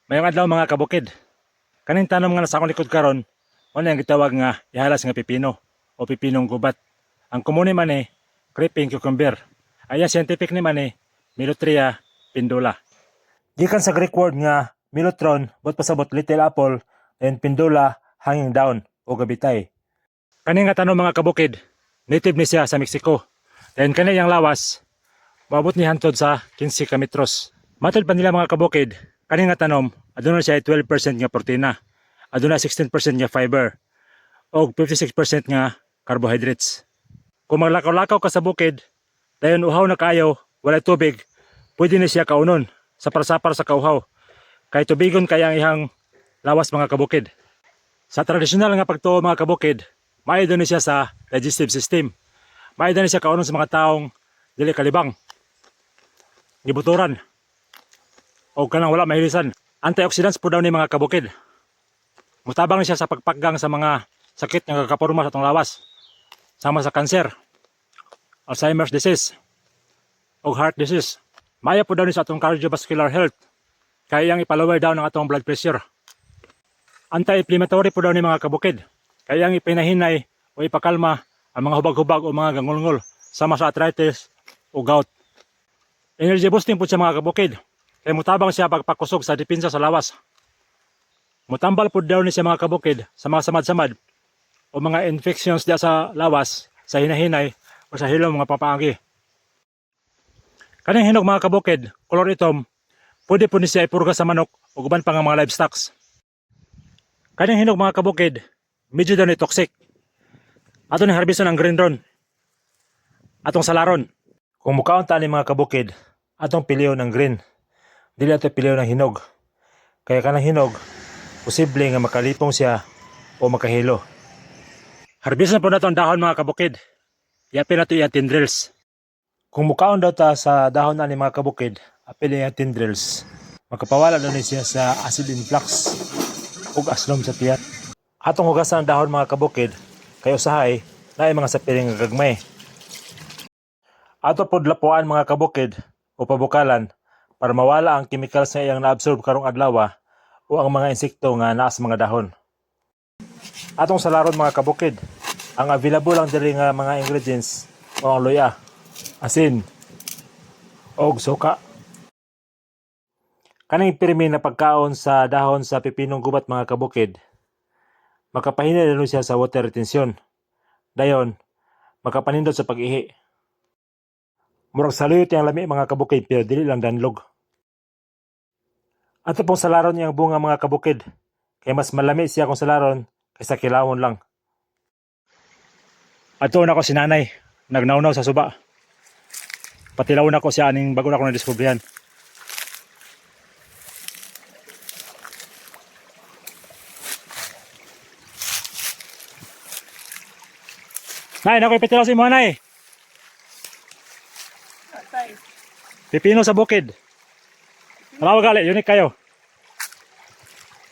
Mayong adlaw mga kabukid. Kaning tanom nga nasa akong likod karon, ano yung gitawag nga ihalas nga pipino o pipinong gubat. Ang komune man creeping cucumber. Ayan scientific ni man Milotria pindula. Gikan sa Greek word nga milotron, bot pasabot little apple, and pindula hanging down o gabitay. Kani nga tanom mga kabukid, native ni siya sa Mexico. Then kani yang lawas, maabot ni hantod sa 15 kilometros. Matod pa nila mga kabukid, kani nga tanom, aduna siya 12% nga protina, aduna 16% nga fiber, o 56% nga carbohydrates. Kung maglakaw-lakaw ka sa bukid, dayon uhaw na kayo, wala tubig, pwede na siya kaunon sa parsapar sa kauhaw. Kay tubigon kaya ang ihang lawas mga kabukid. Sa tradisyonal nga pagtuo mga kabukid, maayod ni siya sa digestive system. Maayod ni siya kaunon sa mga taong dili kalibang, gibuturan, o kanang wala mahilisan. Antioxidants po daw ni mga kabukid. Mutabang siya sa pagpaggang sa mga sakit nga kakaporma sa atong lawas. Sama sa cancer, Alzheimer's disease, o heart disease. Maya po daw ni sa atong cardiovascular health. Kaya yang ipalower daw ng atong blood pressure. Anti-inflammatory po daw ni mga kabukid. Kaya yang ipinahinay o ipakalma ang mga hubag-hubag o mga gangulngol sama sa arthritis o gout. Energy boosting po siya mga kabukid. Kaya mutabang siya pagpakusog sa depensa sa lawas. Mutambal po daw ni siya mga kabukid sa mga samad-samad o mga infections diya sa lawas, sa hinahinay o sa hilom mga papaangi. Kaning hinog mga kabukid, color itom, pwede po ni siya ipurga sa manok o guban pa nga mga livestocks. Kaning hinog mga kabukid, medyo daw ni toxic. Ato ni harbison ang green ron. Atong salaron. Kung mukaon tani mga kabukid, atong piliw ng green. Dili ato piliw ng hinog. Kaya kanang hinog, posible nga makalipong siya o makahilo. Harbison po nato ang dahon mga kabukid. Yapin nato iya tendrils. Kung mukaon daw ta sa dahon ani mga kabukid, apil iya tendrils. Makapawala daw ni siya sa acid influx ug aslom sa tiyan. Atong hugasan ang dahon mga kabukid, kay usahay naay mga sapiring nga gagmay. Ato pod lapuan mga kabukid o pabukalan para mawala ang chemicals nga iyang naabsorb karong adlaw o ang mga insekto nga naa sa mga dahon. Atong salaron mga kabukid, ang available lang diri nga mga ingredients o ang luya, asin, og suka. Kaning pirmi na pagkaon sa dahon sa pipinong gubat mga kabukid, makapahinay daw siya sa water retention. Dayon, makapanindot sa pag-ihi. Murag saluyot yang lami mga kabukid pero dili lang danlog. Ato pong salaron yang bunga mga kabukid, kay mas malami siya kung salaron kaysa kilawon lang. Ato na ko si nanay, nagnawnaw sa suba. Patilaw na ko siya aning bago na ko na-discoveryan. Nay, nakoy petilaw si mo nay. Pipino sa bukid. Alawa gali, unik kayo.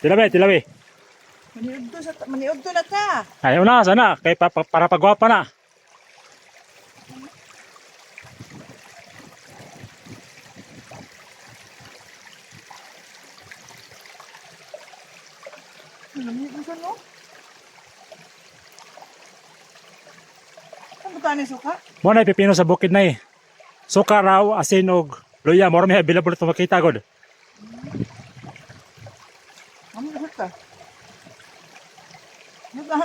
Tilabi, tilabi. Maniudto na ka. Ayaw na, sana. Kay para pagwapa na. Ano no? Ano ba ni suka? Mo na pipino sa bukid na Suka raw, asin og luya. Moro may available ito makita god. Ano ba ka? Ano ba?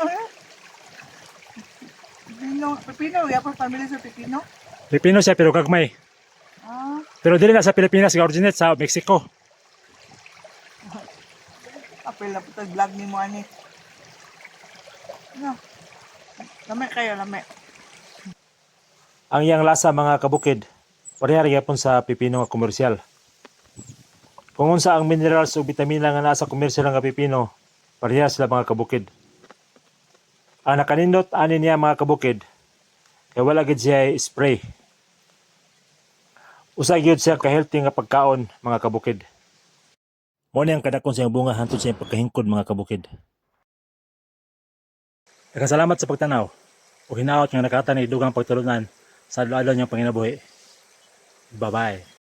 Pipino, yapon family sa Pipino. Pipino siya pero gagmay. Ah, Pero dili na sa Pilipinas, originate sa Mexico. apel na po vlog ni mo ani. Ano? Lame kayo, lame. Ang iyang lasa mga kabukid, parehari gyapon sa pipino nga komersyal. Kung unsa ang minerals o bitamina nga nasa komersyal nga pipino, parehas sila mga kabukid. Ang nakanindot ani niya mga kabukid, kay wala gid siya spray. Usa gyud siya ka healthy nga pagkaon mga kabukid. Mo ni ang kadakon sa iyang bunga hantod sa iyang pagkahingkod mga kabukid. Salamat sa pagtanaw o hinaot nga nakata ni dugang pagtulunan sa adlaw niyang panginabuhi. Bye-bye.